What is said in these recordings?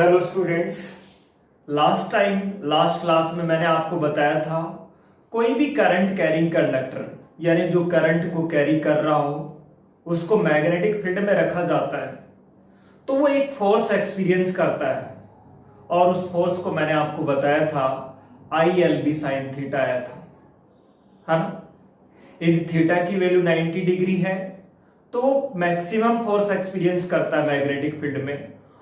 Hello students. Last class में मैंने आपको बताया था कोई भी करंट कैरिंग कंडक्टर यानी जो करंट को कैरी कर रहा हो उसको मैग्नेटिक फील्ड में रखा जाता है तो वो एक फोर्स एक्सपीरियंस करता है और उस फोर्स को मैंने आपको बताया था ILB sin थीटा आया था, है ना। यदि थीटा की वैल्यू 90 डिग्री है तो वो मैक्सिमम फोर्स एक्सपीरियंस करता है मैग्नेटिक फील्ड में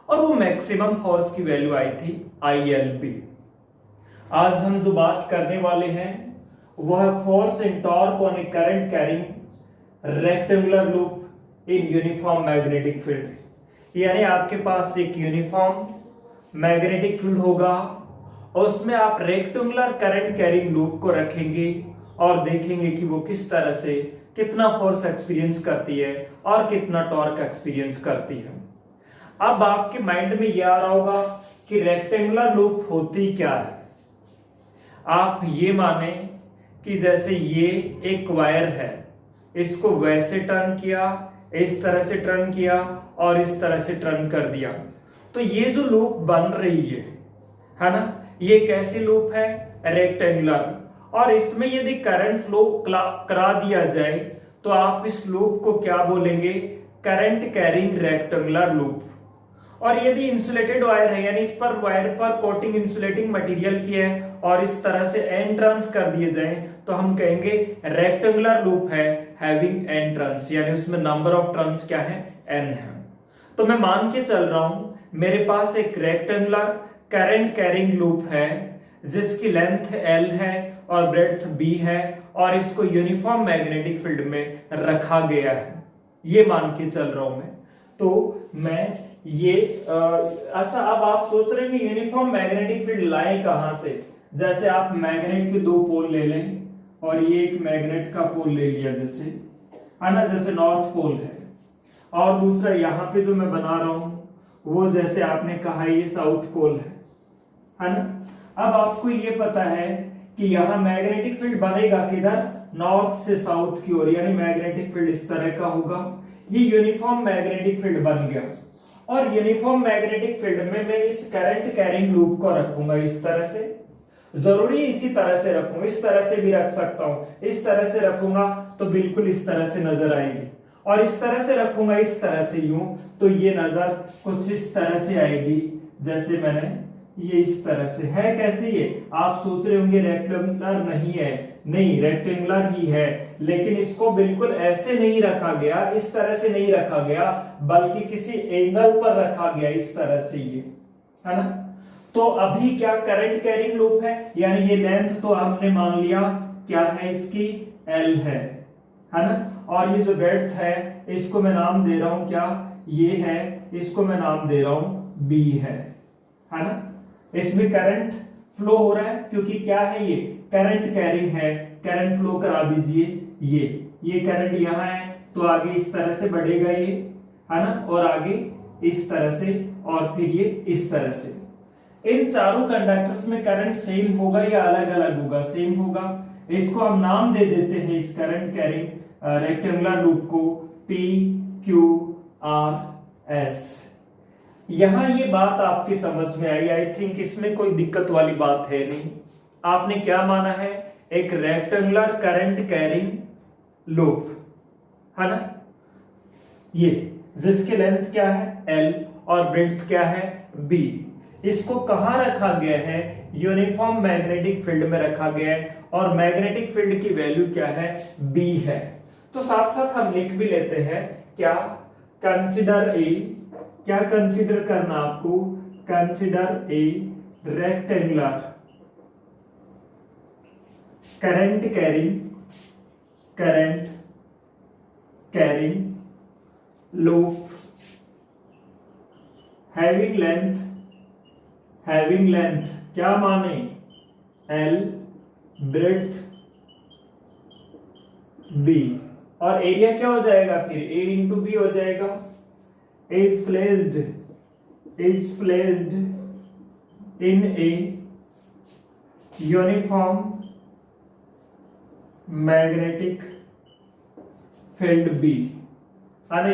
और वो मैक्सिमम फोर्स की वैल्यू आई थी ILB। आज हम जो बात करने वाले हैं वह force in torque on A current carrying rectangular loop in uniform magnetic field. यानी आपके पास एक यूनिफॉर्म मैग्नेटिक फील्ड होगा और उसमें आप रेक्टेंगुलर करंट कैरिंग लूप को रखेंगे और देखेंगे कि वो किस तरह से कितना फोर्स एक्सपीरियंस करती है और कितना टॉर्क एक्सपीरियंस करती है। अब आपके माइंड में यह आ रहा होगा कि रेक्टेंगुलर लूप होती क्या है। आप ये माने कि जैसे ये एक वायर है, इसको वैसे टर्न किया, इस तरह से टर्न किया और इस तरह से टर्न कर दिया तो ये जो लूप बन रही है ना, ये कैसी लूप है? रेक्टेंगुलर। और इसमें यदि करंट फ्लो करा दिया जाए तो आप इस लूप को क्या बोलेंगे? Current carrying rectangular loop. और यदि इंसुलेटेड वायर है यानी इस पर वायर पर कोटिंग इंसुलेटिंग मटेरियल की है और इस तरह से एन टर्न्स कर दिए जाएं तो हम कहेंगे रेक्टेंगुलर लूप है हैविंग एन टर्न्स, यानी उसमें नंबर ऑफ टर्न्स क्या है? एन है। तो मैं मान के चल रहा हूं मेरे पास एक रेक्टेंगुलर करंट कैरिंग लूप है जिसकी लेंथ L है और ब्रेड्थ B है और इसको यूनिफॉर्म मैग्नेटिक फील्ड में रखा गया है, ये मान के चल रहा हूं मैं। तो मैं ये अच्छा, अब आप सोच रहे हैं यूनिफॉर्म मैग्नेटिक फील्ड लाए कहां से? जैसे आप मैग्नेट के दो पोल ले लें और ये एक मैग्नेट का पोल ले लिया जैसे, है ना, जैसे नॉर्थ पोल है और दूसरा यहाँ पे जो मैं बना रहा हूं वो जैसे आपने कहा ये साउथ पोल है ना। अब आपको ये पता है कि यहाँ मैग्नेटिक फील्ड बनेगा किधर? नॉर्थ से साउथ की ओर, यानी मैग्नेटिक फील्ड इस तरह का होगा। ये यूनिफॉर्म मैग्नेटिक फील्ड बन गया और यूनिफॉर्म मैग्नेटिक फील्ड में मैं इस करंट कैरिंग लूप को रखूंगा इस तरह से। जरूरी इसी तरह से रखूंगा, इस तरह से भी रख सकता हूं। इस तरह से रखूंगा तो बिल्कुल इस तरह से नजर आएगी और इस तरह से रखूंगा इस तरह से यूं तो ये नजर कुछ इस तरह से आएगी। जैसे मैंने ये इस तरह से है, कैसे? ये आप सोच रहे होंगे रेक्टेंगुलर नहीं है, नहीं रेक्टेंगुलर ही है, लेकिन इसको बिल्कुल ऐसे नहीं रखा गया, इस तरह से नहीं रखा गया, बल्कि किसी एंगल पर रखा गया इस तरह से, ये है ना। तो अभी क्या करंट कैरिंग लूप है, यानी ये लेंथ तो हमने मान लिया क्या है इसकी? L है ना। और ये जो ब्रेड्थ है इसको मैं नाम दे रहा हूं क्या? ये है, इसको मैं नाम दे रहा हूं B है ना। इसमें करंट फ्लो हो रहा है क्योंकि क्या है? ये करंट कैरिंग है, करंट फ्लो करा दीजिए। ये करंट यहाँ है तो आगे इस तरह से बढ़ेगा ये, है ना, और आगे इस तरह से और फिर ये इस तरह से। इन चारों कंडक्टर्स में करंट सेम होगा या अलग अलग होगा? सेम होगा। इसको हम नाम दे देते हैं इस करंट कैरिंग रेक्टेंगुलर लूप को PQRS। यहां ये बात आपकी समझ में आई? आई थिंक इसमें कोई दिक्कत वाली बात है नहीं। आपने क्या माना है? एक रेक्टेंगुलर करंट कैरिंग लूप, है ना, ये जिसकी लेंथ क्या है? L और ब्रेड्थ क्या है? B। इसको कहां रखा गया है? यूनिफॉर्म मैग्नेटिक फील्ड में रखा गया है और मैग्नेटिक फील्ड की वैल्यू क्या है? B है। तो साथ साथ हम लिख भी लेते हैं क्या? कंसिडर ए, क्या कंसीडर करना आपको? Consider a rectangular current carrying loop having length क्या माने? L, ब्रेड्थ B और एरिया क्या हो जाएगा फिर? A इंटू B हो जाएगा। is placed in a uniform magnetic field B,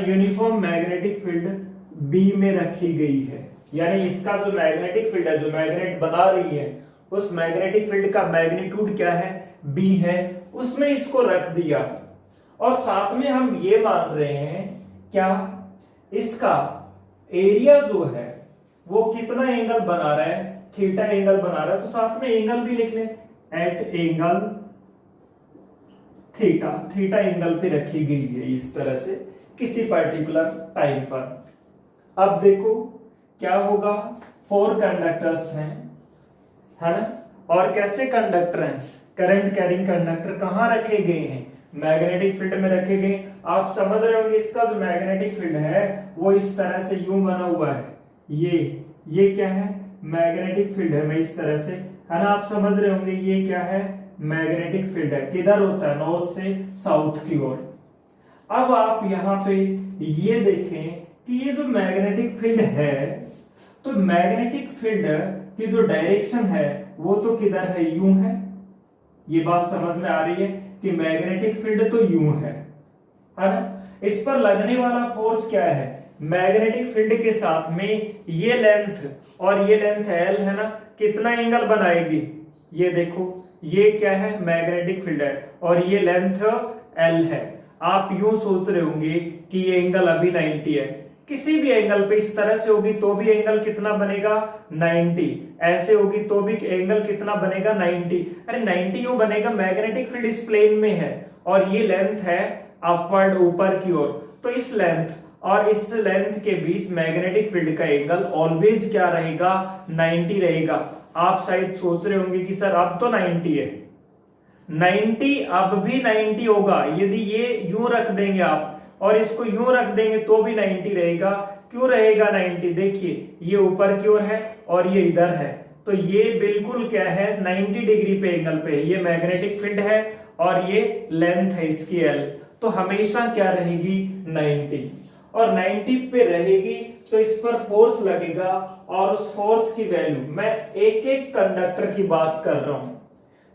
uniform magnetic field B में रखी गई है। यानी इसका जो मैग्नेटिक फील्ड है, जो मैग्नेट बना रही है, उस मैग्नेटिक फील्ड का मैग्नीट्यूड क्या है, B है, उसमें इसको रख दिया। और साथ में हम ये मान रहे हैं क्या, इसका एरिया जो है वो कितना एंगल बना रहा है, थीटा एंगल बना रहा है, तो साथ में एंगल भी लिख लें, at angle theta, theta angle पे रखी गई है इस तरह से किसी पर्टिकुलर टाइम पर। अब देखो क्या होगा, 4 कंडक्टर्स हैं, है ना, और कैसे कंडक्टर हैं, करंट कैरिंग कंडक्टर कहां रखे गए हैं, मैग्नेटिक फील्ड में रखे गए। आप समझ रहे होंगे इसका जो मैग्नेटिक फील्ड है वो इस तरह से यूं बना हुआ है, ये क्या है, मैग्नेटिक फील्ड है, मैं इस तरह से, है ना, आप समझ रहे होंगे ये क्या है, मैग्नेटिक फील्ड है, किधर होता है, नॉर्थ से साउथ की ओर। अब आप यहां पे ये देखें कि ये जो मैग्नेटिक फील्ड है, तो मैग्नेटिक फील्ड की जो डायरेक्शन है वो तो किधर है, यूं है। ये बात समझ में आ रही है कि मैग्नेटिक फील्ड तो यूं है ना। इस पर लगने वाला फोर्स क्या है, मैग्नेटिक फील्ड के साथ में ये लेंथ और ये लेंथ एल है ना, कितना एंगल बनाएगी, ये देखो ये क्या है, मैग्नेटिक फील्ड है और ये लेंथ एल है। आप यूं सोच रहे होंगे कि ये एंगल अभी 90 है, किसी भी एंगल पे इस तरह से होगी तो भी एंगल कितना बनेगा, 90, ऐसे होगी तो भी एंगल कितना बनेगा, 90। अरे 90 यूं बनेगा, मैग्नेटिक फील्ड इस प्लेन में है और ये लेंथ है अपवर्ड ऊपर की ओर, तो इस लेंथ और इस लेंथ के बीच मैग्नेटिक फील्ड का एंगल ऑलवेज क्या रहेगा, 90 रहेगा। आप शायद सोच रहे होंगे कि सर अब तो 90 है, 90 अब भी 90 होगा, यदि ये यूं रख देंगे आप और इसको यूं रख देंगे तो भी 90 रहेगा। क्यों रहेगा 90, देखिए ये ऊपर की ओर है और ये इधर है, तो ये बिल्कुल क्या है, 90 डिग्री पे एंगल पे है, ये मैग्नेटिक फील्ड है और ये लेंथ है इसकी एल, तो हमेशा क्या रहेगी, 90, और 90 पे रहेगी तो इस पर फोर्स लगेगा और उस फोर्स की वैल्यू, मैं एक एक कंडक्टर की बात कर रहा हूं।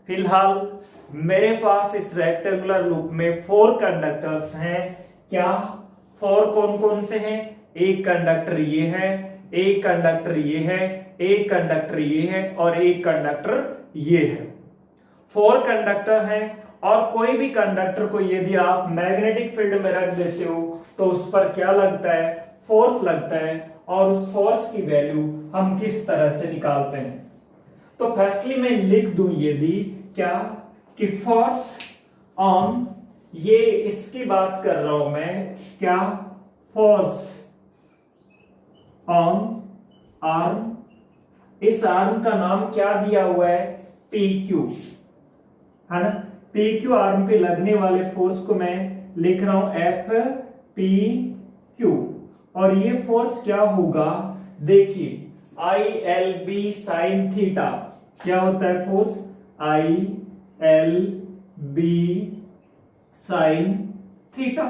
फिलहाल मेरे पास इस रेक्टेंगुलर लूप में 4 कंडक्टर्स हैं, क्या 4 कौन कौन से हैं, एक कंडक्टर ये है, एक कंडक्टर ये है, एक कंडक्टर ये है और एक कंडक्टर ये है। 4 कंडक्टर हैं और कोई भी कंडक्टर को यदि आप मैग्नेटिक फील्ड में रख देते हो तो उस पर क्या लगता है, फोर्स लगता है, और उस फोर्स की वैल्यू हम किस तरह से निकालते हैं। तो फर्स्टली मैं लिख दूं यदि क्या, कि फोर्स ऑन, ये इसकी बात कर रहा हूं मैं, क्या, फोर्स ऑन आर्म, इस आर्म का नाम क्या दिया हुआ है, PQ, है ना, PQ आर्म पे लगने वाले फोर्स को मैं लिख रहा हूं FPQ, और ये फोर्स क्या होगा, देखिए ILB sin थीटा, क्या होता है फोर्स, ILB sin थीटा।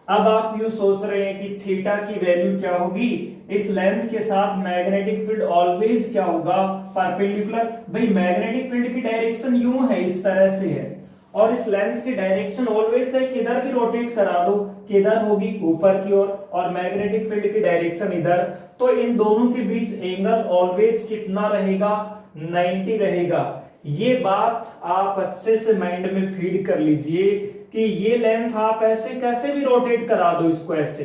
अब आप यूं सोच रहे हैं कि थीटा की वैल्यू क्या होगी, इस लेंथ के साथ मैग्नेटिक फील्ड ऑलवेज क्या होगा, परपेंडिकुलर। भाई मैग्नेटिक फील्ड की डायरेक्शन यूं है, इस तरह से है, और इस लेंथ की डायरेक्शन ऑलवेज चाहे किधर भी रोटेट करा दो, किधर होगी, ऊपर की ओर, और मैग्नेटिक फील्ड की डायरेक्शन इधर, तो इन दोनों के बीच एंगल ऑलवेज कितना रहेगा, 90 रहेगा। ये बात आप अच्छे से माइंड में फीड कर लीजिए कि ये लेंथ आप ऐसे कैसे भी रोटेट करा दो इसको, ऐसे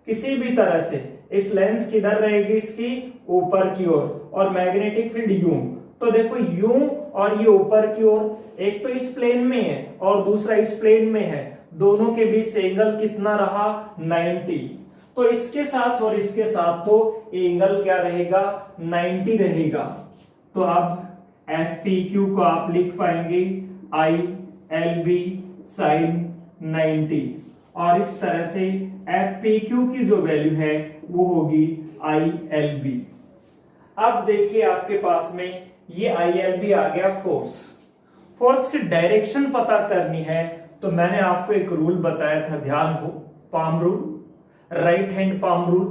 किसी भी तरह से, इस लेंथ किधर रहेगी, इसकी ऊपर की ओर, और मैग्नेटिक फील्ड यूं, तो देखो यूं और ये ऊपर की ओर, एक तो इस प्लेन में है और दूसरा इस प्लेन में है, दोनों के बीच एंगल कितना रहा, 90, तो इसके साथ और इसके साथ तो एंगल क्या रहेगा, 90 रहेगा। तो अब FPQ को आप लिख पाएंगे ILB sin 90, और इस तरह से FPQ की जो वैल्यू है वो होगी ILB। अब देखिए आपके पास में ये ILB आ गया फोर्स, फोर्स की डायरेक्शन पता करनी है तो मैंने आपको एक रूल बताया था, ध्यान हो, palm rule, right hand palm rule.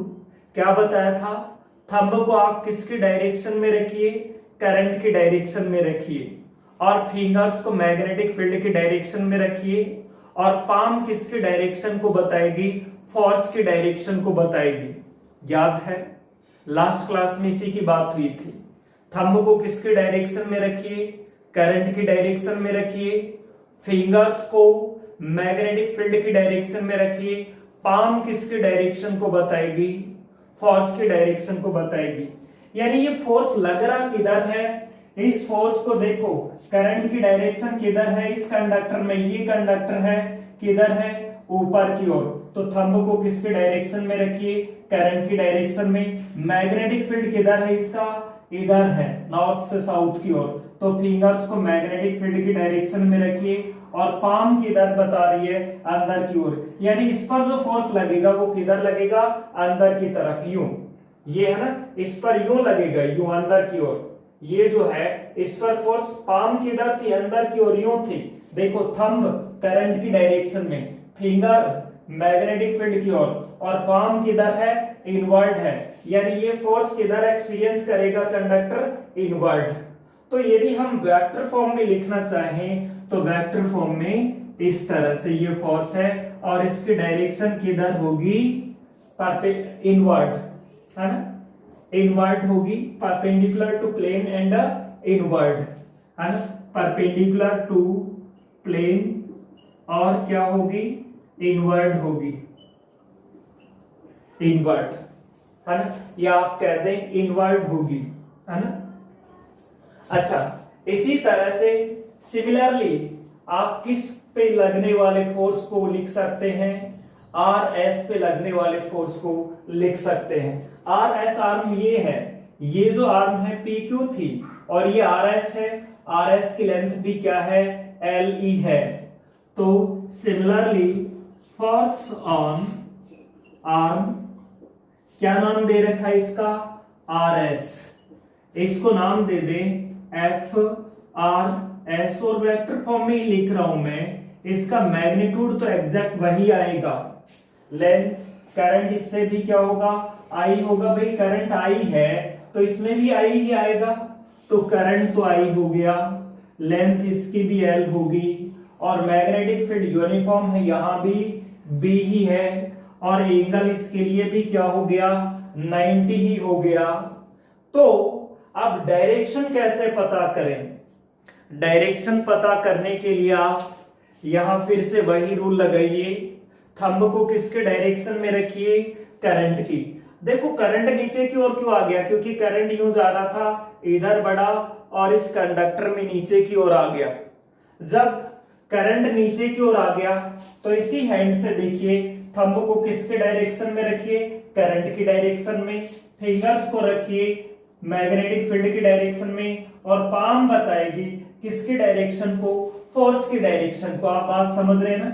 क्या बताया था, थंब को आप किसकी डायरेक्शन में रखिए, करंट की डायरेक्शन में रखिए, और फिंगर्स को मैग्नेटिक फील्ड की डायरेक्शन में रखिए, और पाम किसकी डायरेक्शन को बताएगी, फोर्स की डायरेक्शन को बताएगी। याद है, लास्ट क्लास में इसी की बात हुई थी। थंब को किसके डायरेक्शन में रखिए, करंट की डायरेक्शन में रखिए, फिंगर्स को मैग्नेटिक फील्ड की डायरेक्शन में रखिए, पाम किसके डायरेक्शन को बताएगी, फोर्स की डायरेक्शन को बताएगी। यानी ये फोर्स लग रहा किधर है, इस फोर्स को देखो करंट की डायरेक्शन किधर है, इस कंडक्टर में, ये कंडक्टर है किधर है, ऊपर की ओर। तो थंब को किसके डायरेक्शन में रखिए, करंट की डायरेक्शन में। मैग्नेटिक फील्ड किधर है इसका, इधर है, नॉर्थ से साउथ की ओर। तो फिंगर्स को मैग्नेटिक फील्ड की डायरेक्शन में रखिए और पाम किधर बता रही है, अंदर की ओर। यानी इस पर जो फोर्स लगेगा वो किधर लगेगा, अंदर की तरफ, यूं। ये है ना, इस पर यूं लगेगा, यूं अंदर की ओर। ये जो है इस पर फोर्स पाम किधर थी, अंदर की ओर, यूं थी। देखो थंब करंट की डायरेक्शन में, फिंगर मैग्नेटिक फील्ड की ओर, और पाम किधर है, इनवर्ड है। यानी ये फोर्स किधर एक्सपीरियंस करेगा कंडक्टर, इनवर्ड। तो यदि हम वेक्टर फॉर्म में लिखना चाहें तो वेक्टर फॉर्म में इस तरह से ये फोर्स है और इसकी डायरेक्शन किधर होगी, इनवर्ड, है ना, इनवर्ड होगी, perpendicular to plane and inward, है ना, परपेंडिकुलर टू प्लेन और क्या होगी, इनवर्ड होगी, इनवर्ड, है ना, या आप कह दें इनवर्ड होगी, है ना। अच्छा, इसी तरह से सिमिलरली आप किस पे लगने वाले फोर्स को लिख सकते हैं, आर एस पे लगने वाले फोर्स को लिख सकते हैं। आर एस आर्म ये है, ये जो आर्म है पी क्यू थी और ये आर एस है, आर एस की लेंथ भी क्या है, एल ई है। तो सिमिलरली फोर्स ऑन आर्म, क्या नाम दे रखा है इसका, आर एस, इसको नाम दे दें एफ आर एस, और वेक्टर फॉर्म में ही लिख रहा हूं मैं, इसका मैग्नीट्यूड तो एग्जैक्ट वही आएगा। लेंथ करंट इससे भी क्या होगा, आई होगा, भाई करंट आई है तो इसमें भी आई ही आएगा, तो करंट तो आई हो गया, लेंथ इसकी भी एल होगी, और मैग्नेटिक फील्ड यूनिफॉर्म है, यहां भी बी ही है, और एंगल इसके लिए भी क्या हो गया, 90 ही हो गया। तो अब डायरेक्शन कैसे पता करें, डायरेक्शन पता करने के लिए आप यहां फिर से वही रूल लगाइए, थंब को किसके डायरेक्शन में रखिए, करंट की। देखो करंट नीचे की ओर क्यों आ गया, क्योंकि करंट यूं जा रहा था, इधर बढ़ा और इस कंडक्टर में नीचे की ओर आ गया। जब करंट नीचे की ओर आ गया तो इसी हैंड से देखिए थंब को किसके डायरेक्शन में रखिए, करंट की डायरेक्शन में, फिंगर्स को रखिए मैग्नेटिक फील्ड की डायरेक्शन में, और पाम बताएगी किसकी डायरेक्शन को, फोर्स की डायरेक्शन को। आप बात समझ रहे हैं ना,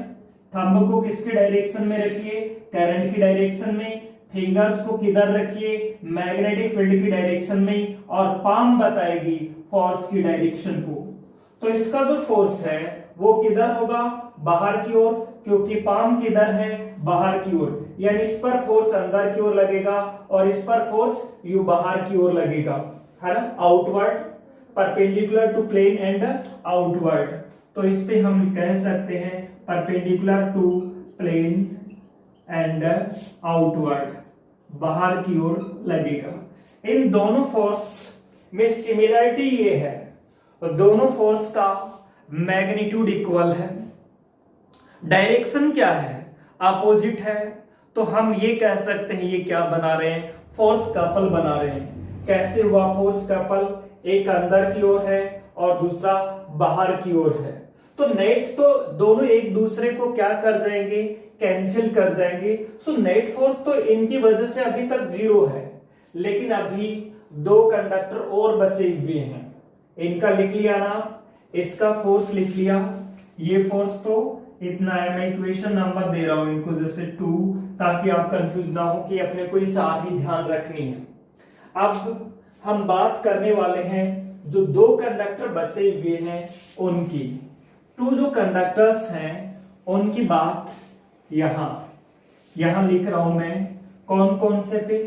थंब को किसके डायरेक्शन में रखिए, करंट की डायरेक्शन में, फिंगर्स को किधर रखिए, मैग्नेटिक फील्ड की डायरेक्शन में, और पाम बताएगी फोर्स की डायरेक्शन को। तो इसका जो फोर्स है वो किधर होगा, बाहर की ओर, क्योंकि पाम किधर है, बाहर की ओर। यानी इस पर फोर्स अंदर की ओर लगेगा और इस पर फोर्स यू बाहर की ओर लगेगा, है ना, outward, perpendicular to plane and outward. तो इस पे हम कह सकते हैं perpendicular to plane and outward, बाहर की ओर लगेगा। इन दोनों फोर्स में सिमिलरिटी ये है, दोनों फोर्स का मैग्नीट्यूड इक्वल है, डायरेक्शन क्या है, अपोजिट है। तो हम ये कह सकते हैं ये क्या बना रहे हैं, फोर्स कपल बना रहे हैं। कैसे हुआ फोर्स कपल, एक अंदर की ओर है और दूसरा बाहर की ओर है, तो नेट तो दोनों एक दूसरे को क्या कर जाएंगे, कैंसिल कर जाएंगे। सो नेट फोर्स तो इनकी वजह से अभी तक 0 है, लेकिन अभी 2 कंडक्टर और बचे हुए हैं, इनका लिख लिया ना, इसका फोर्स लिख लिया, ये फोर्स तो इतना है। मैं इक्वेशन नंबर दे रहा हूं इनको, जैसे 2, ताकि आप कंफ्यूज ना हो कि अपने को 4 ही ध्यान रखनी है। अब हम बात करने वाले हैं जो 2 कंडक्टर बचे हुए हैं उनकी, 2 जो कंडक्टर्स हैं उनकी बात यहां लिख रहा हूं मैं, कौन कौन से पे।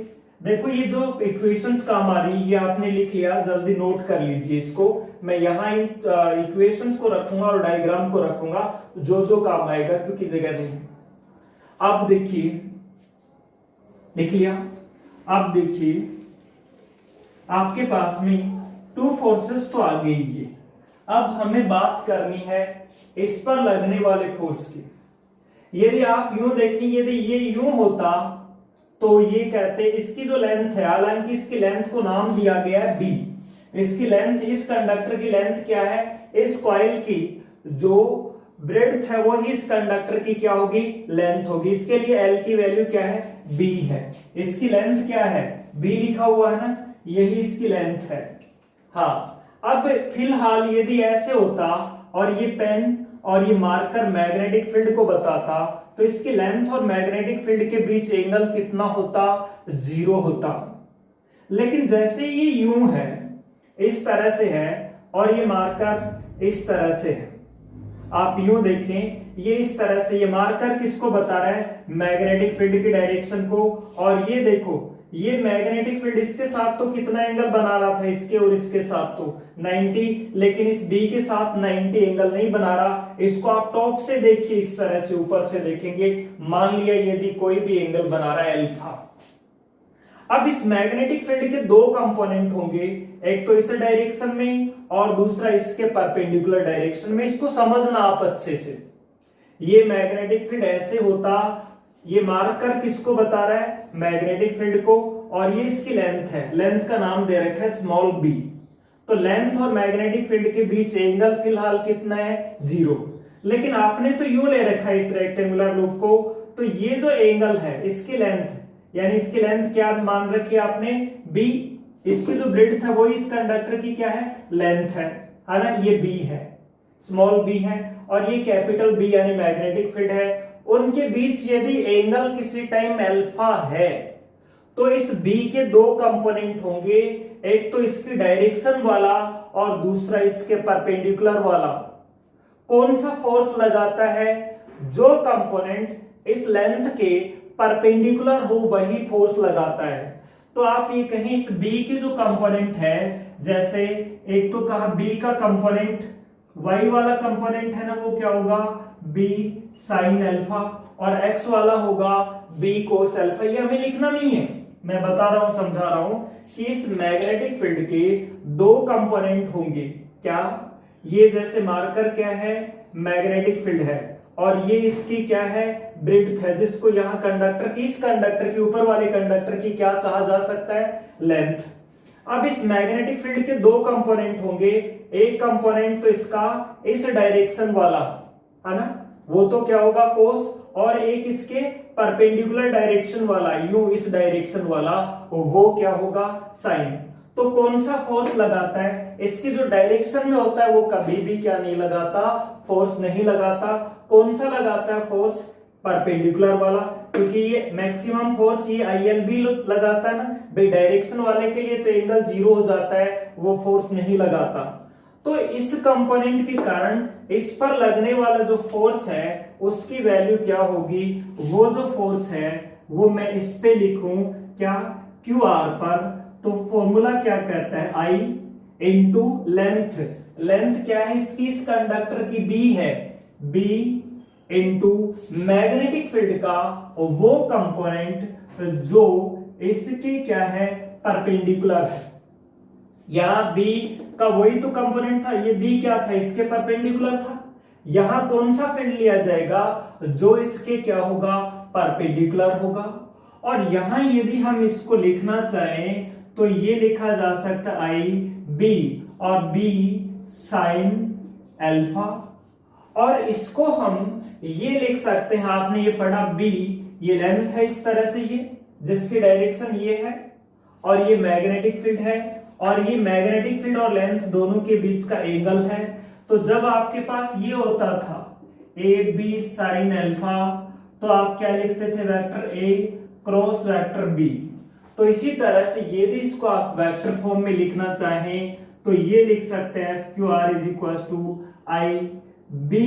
देखो ये जो इक्वेशंस काम आ रही है ये आपने लिख लिया, जल्दी नोट कर लीजिए इसको। मैं यहाँ इन इक्वेशंस को रखूंगा और डायग्राम को रखूंगा, जो जो काम आएगा, क्योंकि जगह नहीं है। अब देखिए, लिख लिया। अब देखिए आपके पास में टू फोर्सेस तो आ गई है। अब हमें बात करनी है इस पर लगने वाले फोर्स की। यदि आप यूं देखें, यदि ये यूं होता तो ये कहते इसकी जो लेंथ है, हालांकि इसकी लेंथ को नाम दिया गया है बी, इसकी लेंथ, इस कंडक्टर की लेंथ क्या है, इस कॉइल की जो ब्रेड्थ है वो ही इस कंडक्टर की क्या होगी, लेंथ होगी। इसके लिए एल की वैल्यू क्या है, बी है। इसकी लेंथ क्या है, बी लिखा हुआ है ना, यही इसकी लेंथ है। हाँ, अब फिलहाल यदि ऐसे होता और ये पेन और ये मार्कर मैग्नेटिक फील्ड को बताता तो इसकी लेंथ और मैग्नेटिक फील्ड के बीच एंगल कितना होता, 0 होता। लेकिन जैसे ये यूं है, इस तरह से है, और ये मार्कर इस तरह से है, आप यूं देखें, ये इस तरह से, ये मार्कर किसको बता रहा है, मैग्नेटिक फील्ड की डायरेक्शन को। और ये देखो, ये मैग्नेटिक फील्ड इसके साथ तो कितना एंगल बना रहा था, इसके और इसके साथ तो 90, लेकिन इस बी के साथ 90 एंगल नहीं बना रहा। इसको आप टॉप से देखिए, इस तरह से ऊपर से देखेंगे, मान लिया यदि कोई भी एंगल बना रहा है अल्फा। अब इस मैग्नेटिक फील्ड के दो कंपोनेंट होंगे, एक तो इस डायरेक्शन में और दूसरा इसके परपेंडिकुलर डायरेक्शन में। इसको समझना आप अच्छे से। ये मैग्नेटिक फील्ड ऐसे होता, ये मार्कर किसको बता रहा है, मैग्नेटिक फील्ड को, और ये इसकी लेंथ है, लेंथ का नाम दे रखा है स्मॉल बी। तो लेंथ और मैग्नेटिक फील्ड के बीच एंगल फिलहाल कितना है, 0। लेकिन आपने तो यूं ले रखा है इस रेक्टेंगुलर लूप को, तो ये जो एंगल है इसकी लेंथ, यानी इसकी लेंथ क्या मान रखी है आपने, बी। इसकी जो ब्रेड्थ है वो इस कंडक्टर की क्या है, लेंथ है ना, ये बी है, स्मॉल बी है, और ये कैपिटल बी यानी मैग्नेटिक फील्ड है। उनके बीच यदि एंगल किसी टाइम अल्फा है तो इस बी के दो कंपोनेंट होंगे, एक तो इसकी डायरेक्शन वाला और दूसरा इसके परपेंडिकुलर वाला। कौन सा फोर्स लगाता है, जो कंपोनेंट इस लेंथ के परपेंडिकुलर हो वही फोर्स लगाता है। तो आप ये कहें इस बी के जो कंपोनेंट है, जैसे एक तो कहा बी का कंपोनेंट, वाई वाला कंपोनेंट है ना, वो क्या होगा, बी साइन अल्फा, और एक्स वाला होगा बी कोस अल्फा। ये हमें लिखना नहीं है, मैं बता रहा हूं, समझा रहा हूं कि इस मैग्नेटिक फील्ड के दो कंपोनेंट होंगे। क्या, ये जैसे मार्कर क्या है, मैग्नेटिक फील्ड है, और ये इसकी क्या है, ब्रेड्थ है, जिसको यहां कंडक्टर की, इस कंडक्टर के ऊपर वाले कंडक्टर की क्या कहा जा सकता है, लेंथ। अब इस मैग्नेटिक फील्ड के दो कंपोनेंट होंगे, एक कंपोनेंट तो इसका इस डायरेक्शन वाला है ना, वो तो क्या होगा, कोस, और एक इसके परपेंडिकुलर डायरेक्शन वाला, यूं इस डायरेक्शन वाला, वो क्या होगा, साइन। तो कौन सा फोर्स लगाता है, इसकी जो डायरेक्शन में होता है वो कभी भी क्या नहीं लगाता, फोर्स नहीं लगाता। कौन सा लगाता है फोर्स, परपेंडिकुलर वाला, क्योंकि ये मैक्सिमम फोर्स ये ILB लगाता है ना भाई, डायरेक्शन वाले के लिए तो एंगल 0 हो जाता है, वो फोर्स नहीं लगाता। तो इस कंपोनेंट के कारण इस पर लगने वाला जो फोर्स है उसकी वैल्यू क्या होगी, वो जो फोर्स है वो मैं इस पे लिखूं क्या, QR पर, तो फॉर्मूला क्या कहता है, I इंटू लेंथ। लेंथ क्या है इसकी, इस कंडक्टर की B है, B इंटू मैग्नेटिक फील्ड का वो कंपोनेंट जो इसकी क्या है, परपेंडिकुलर है। यहां B का वही तो कंपोनेंट था, ये B क्या था, इसके परपेंडिकुलर था। यहां कौन सा फील्ड लिया जाएगा, जो इसके क्या होगा, परपेंडिकुलर होगा। और यहां यदि हम इसको लिखना चाहें तो ये लिखा जा सकता है IB और B साइन अल्फा, और इसको हम ये लिख सकते हैं, आपने ये पढ़ा B, ये लेंथ है इस तरह से, ये जिसकी डायरेक्शन ये है, और ये मैग्नेटिक फील्ड है, और ये मैग्नेटिक फील्ड और लेंथ दोनों के बीच का एंगल है। तो जब आपके पास ये होता था AB साइन अल्फा, तो आप क्या लिखते थे, vector A cross vector B। तो इसी तरह से यदि इसको आप वेक्टर फॉर्म में लिखना चाहें तो ये लिख सकते हैं QR is equal to IB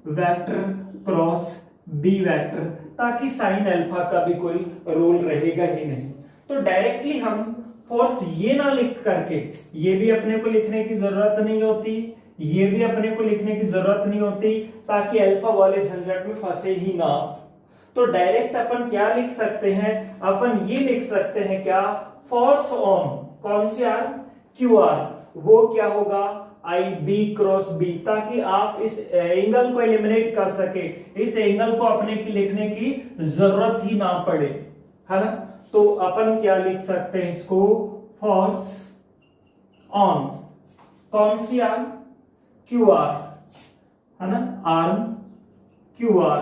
vector cross B vector, ताकि साइन अल्फा का भी कोई रोल रहेगा ही नहीं। तो डायरेक्टली हम फोर्स ये ना लिख करके, ये भी अपने को लिखने की जरूरत नहीं होती, ये भी अपने को लिखने की जरूरत नहीं होती, ताकि अल्फा वाले झंझट में फंसे ही ना। तो डायरेक्ट अपन क्या लिख सकते हैं, अपन ये लिख सकते हैं क्या, फोर्स ऑन कौन सी आर्म, क्यू आर्म, वो क्या होगा आई बी क्रॉस बी, ताकि आप इस एंगल को एलिमिनेट कर सके, इस एंगल को अपने की लिखने की जरूरत ही ना पड़े, है ना। तो अपन क्या लिख सकते हैं इसको, फोर्स ऑन कौन सी आर्म, क्यू आर, है ना, arm Q R,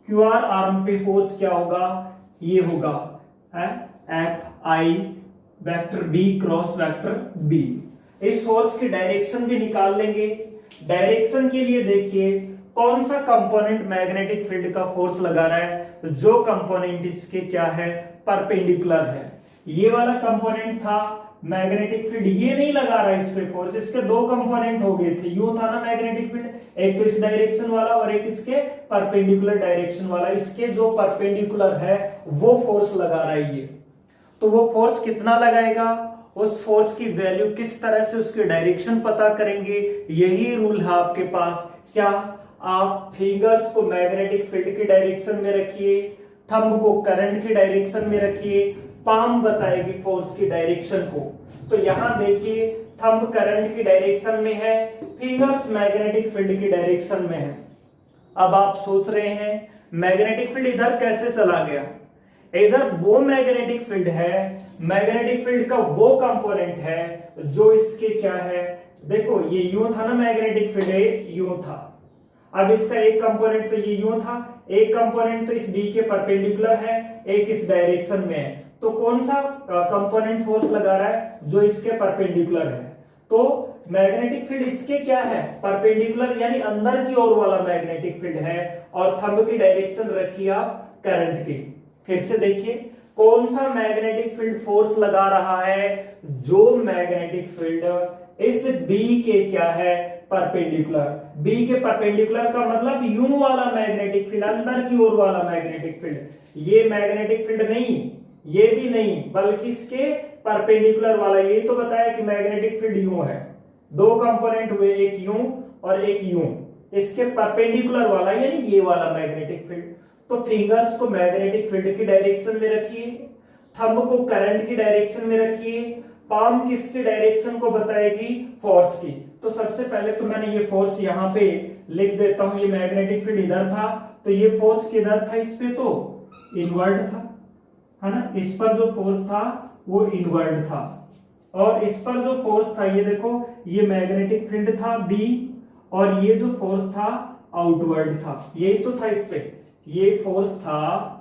Q R arm पे फोर्स क्या होगा, ये होगा है F I vector B cross vector B. इस फोर्स की डायरेक्शन भी निकाल लेंगे। डायरेक्शन के लिए देखिए कौन सा कंपोनेंट मैग्नेटिक फील्ड का फोर्स लगा रहा है, तो जो कंपोनेंट इसके क्या है, परपेंडिकुलर है। ये वाला कंपोनेंट था मैग्नेटिक फील्ड, ये नहीं लगा रहा है इस पे फोर्स, इसके दो कंपोनेंट हो गए थे, यूं था ना मैग्नेटिक फील्ड, एक तो इस डायरेक्शन वाला और एक इसके परपेंडिकुलर डायरेक्शन वाला। इसके जो परपेंडिकुलर है वो फोर्स लगा रहा है ये, तो वो फोर्स कितना लगाएगा, उस फोर्स की वैल्यू किस तरह से उसकी डायरेक्शन पता करेंगे, यही रूल है आपके पास। क्या, आप फिंगर्स को मैग्नेटिक फील्ड की डायरेक्शन में रखिए, थंब को करंट की डायरेक्शन में रखिए, पाम बताएगी फोर्स की डायरेक्शन को। तो यहां देखिए थंब करंट की डायरेक्शन में है, फिंगर्स मैग्नेटिक फील्ड की डायरेक्शन में है। अब आप सोच रहे हैं मैग्नेटिक फील्ड इधर कैसे चला गया, इधर वो मैग्नेटिक फील्ड है, मैग्नेटिक फील्ड का वो कंपोनेंट है जो इसके क्या है, देखो ये यूं था ना मैग्नेटिक फील्ड, यूं था। अब इसका एक कंपोनेंट तो ये यूं था, एक कंपोनेंट तो इस बी के परपेंडिकुलर है, एक इस डायरेक्शन में है। तो कौन सा कंपोनेंट फोर्स लगा रहा है, जो इसके परपेंडिकुलर है। तो मैग्नेटिक फील्ड इसके क्या है, परपेंडिकुलर, यानी अंदर की ओर वाला मैग्नेटिक फील्ड है, और थंब की डायरेक्शन रखिए आप करंट की। फिर से देखिए कौन सा मैग्नेटिक फील्ड फोर्स लगा रहा है, जो मैग्नेटिक फील्ड इस बी के क्या है, परपेंडिकुलर। बी के परपेंडिकुलर का मतलब यूं वाला मैग्नेटिक फील्ड, अंदर की ओर वाला मैग्नेटिक फील्ड। ये मैग्नेटिक फील्ड नहीं, ये भी नहीं, बल्कि इसके परपेंडिकुलर वाला। ये तो बताया कि मैग्नेटिक फील्ड यूं है, दो कंपोनेंट हुए, एक यूं और एक यूं, इसके परपेंडिकुलर वाला यानी ये वाला मैग्नेटिक फील्ड। तो फिंगर्स को मैग्नेटिक फील्ड की डायरेक्शन में रखिए, थंब को करंट की डायरेक्शन में रखिए, पाम किसकी डायरेक्शन को बताएगी, फोर्स की। तो सबसे पहले तो मैंने ये फोर्स यहां पे लिख देता हूं, ये मैग्नेटिक फील्ड इधर था, तो ये फोर्स किधर था, इस पे तो इनवर्ड था, है ना। इस पर जो फोर्स था वो इनवर्ड था, और इस पर जो फोर्स था ये देखो, ये मैग्नेटिक फील्ड था बी, और ये जो फोर्स था आउटवर्ड था, यही तो था इस पे। ये फोर्स था,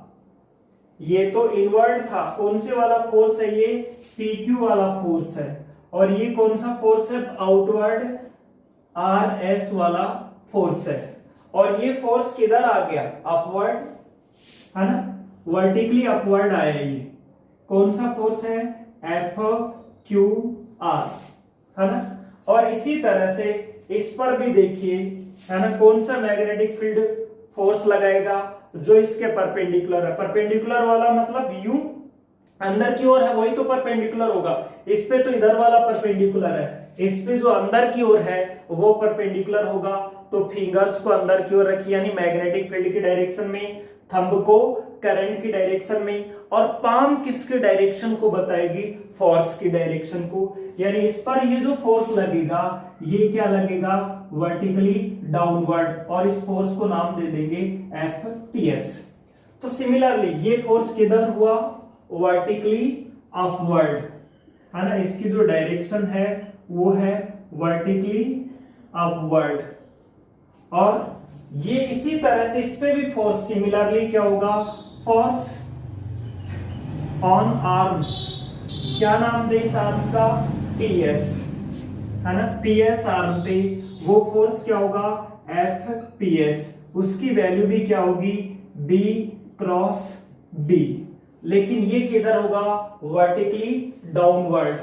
ये तो इनवर्ड था, कौन से वाला फोर्स है, ये PQ वाला फोर्स है, और ये कौन सा फोर्स है, आउटवर्ड RS वाला फोर्स है। और ये फोर्स किधर आ गया, अपवर्ड, है ना, वर्टिकली अपवर्ड आया। ये कौन सा फोर्स है, FQR, है ना। और इसी तरह से इस पर भी देखिए, है ना, कौन सा मैग्नेटिक फील्ड फोर्स लगाएगा, जो इसके परपेंडिकुलर है। परपेंडिकुलर वाला मतलब यूं अंदर की ओर है, वही तो परपेंडिकुलर होगा। इस पे तो इधर वाला परपेंडिकुलर है, इस पे जो अंदर की ओर है वो परपेंडिकुलर होगा। तो फिंगर्स को अंदर की ओर रखिए, यानी मैग्नेटिक फील्ड की डायरेक्शन में, थंब को करंट की डायरेक्शन में, और पाम किसके डायरेक्शन को बताएगी, फोर्स की डायरेक्शन को। यानी इस पर ये जो फोर्स लगेगा ये क्या लगेगा, वर्टिकली डाउनवर्ड, और इस फोर्स को नाम दे देंगे FPS। तो सिमिलरली ये फोर्स किधर हुआ, वर्टिकली अपवर्ड, है ना, इसकी जो डायरेक्शन है वो है वर्टिकली अपवर्ड। और ये इसी तरह से इस पे भी फोर्स सिमिलरली क्या होगा, फोर्स ऑन आर्म, क्या नाम दे इस आर्म का, PS, है ना। PS आर्म पे वो फोर्स क्या होगा, FPS, उसकी वैल्यू भी क्या होगी, B क्रॉस B। लेकिन ये किधर होगा, वर्टिकली डाउनवर्ड,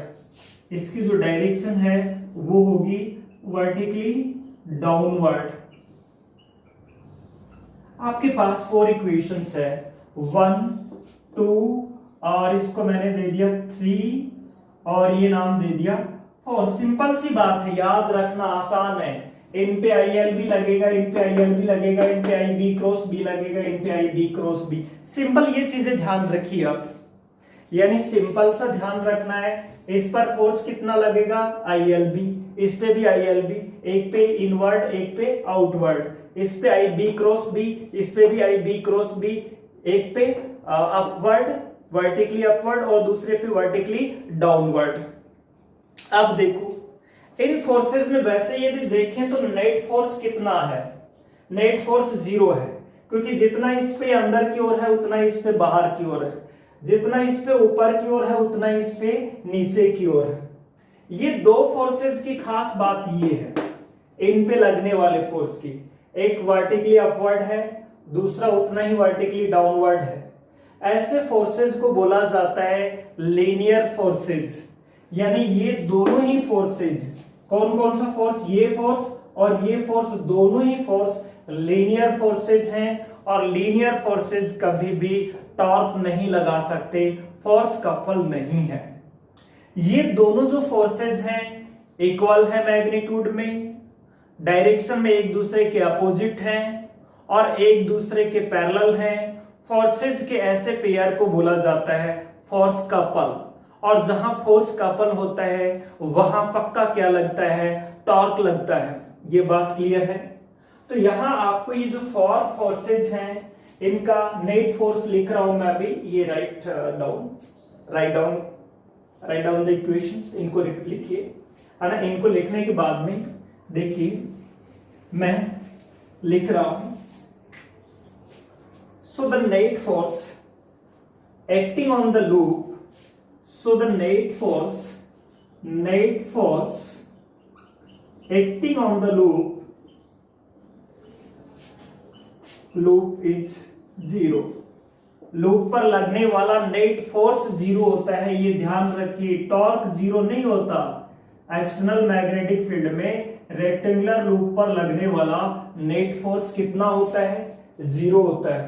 इसकी जो डायरेक्शन है वो होगी वर्टिकली डाउनवर्ड। आपके पास 4 इक्वेशंस है, 1 2 और इसको मैंने दे दिया 3 और ये नाम दे दिया 4। सिंपल सी बात है, याद रखना आसान है। इन पे IL भी लगेगा, इन पे IL भी लगेगा, इन पे IB क्रॉस B लगेगा, इन पे IB क्रॉस B। सिंपल ये चीजें ध्यान रखिए आप, यानी सिंपल सा ध्यान रखना है इस पर फोर्स कितना लगेगा, ILB, इस पे भी ILB, एक पे इनवर्ड एक पे आउटवर्ड, इस पे IB क्रॉस B, इस पे भी IB क्रॉस B, एक पे अपवर्ड वर्टिकली अपवर्ड और दूसरे पे वर्टिकली डाउनवर्ड। अब देखो इन फोर्सेस में वैसे यदि देखें तो नेट फोर्स कितना है, नेट फोर्स 0 है, क्योंकि जितना इस पे अंदर की ओर है उतना इस पे बाहर की ओर है, जितना इस पे ऊपर की ओर है उतना इस पे नीचे की ओर है। ये दो फोर्सेस की खास बात ये है इन पे लगने वाले फोर्स की, एक वर्टिकली अपवर्ड है, दूसरा उतना ही वर्टिकली डाउनवर्ड है। ऐसे फोर्सेस को बोला जाता है लीनियर फोर्सेस, यानी ये दोनों ही फोर्सेस, कौन कौन सा फोर्स, ये फोर्स और ये फोर्स, दोनों ही फोर्स लीनियर फोर्सेज हैं, और लीनियर फोर्सेज कभी भी टॉर्क नहीं लगा सकते, फोर्स कपल नहीं है। ये दोनों जो फोर्सेज हैं इक्वल है मैग्नीट्यूड में, डायरेक्शन में एक दूसरे के अपोजिट हैं और एक दूसरे के पैरेलल हैं। फोर्सेज के ऐसे पेयर को बोला जाता है फोर्स कपल, और जहां फोर्स कपल होता है वहां पक्का क्या लगता है, टॉर्क लगता है। ये बात क्लियर है। तो यहां आपको ये जो फोर फोर्सेज हैं इनका नेट फोर्स लिख रहा हूं मैं अभी, ये राइट डाउन द इक्वेशंस, इनको लिखिए, है ना। इनको लिखने के बाद में देखिए मैं लिख रहा हूं, so the net force acting on the loop, so the net force acting on the loop is 0। Loop पर लगने वाला नेट फोर्स 0 होता है, ये ध्यान रखिए। टॉर्क 0 नहीं होता। एक्सटर्नल मैग्नेटिक फील्ड में रेक्टेंगुलर लूप पर लगने वाला नेट फोर्स कितना होता है, 0 होता है।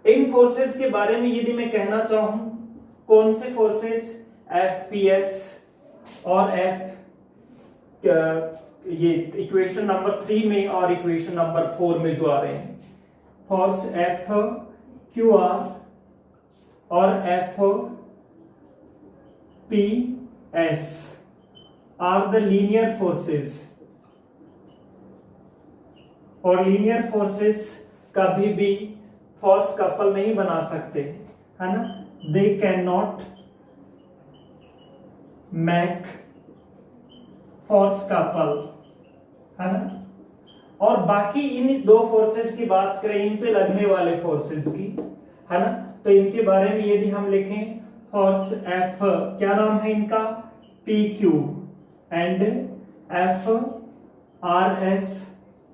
इन फोर्सेस के बारे में यदि मैं कहना चाहूं, कौन से फोर्सेस, FPS और F, ये इक्वेशन नंबर 3 में और इक्वेशन नंबर 4 में जो आ रहे हैं, फोर्स FQR और FPS are the linear forces, और लीनियर फोर्सेस कभी भी फोर्स कपल नहीं बना सकते, है ना। They cannot make force couple, है ना। और बाकी इन दो फोर्सेस की बात करें, इन पे लगने वाले फोर्सेस की, है ना, तो इनके बारे में यदि हम लिखें, फोर्स F, क्या नाम है इनका, PQ एंड FRS,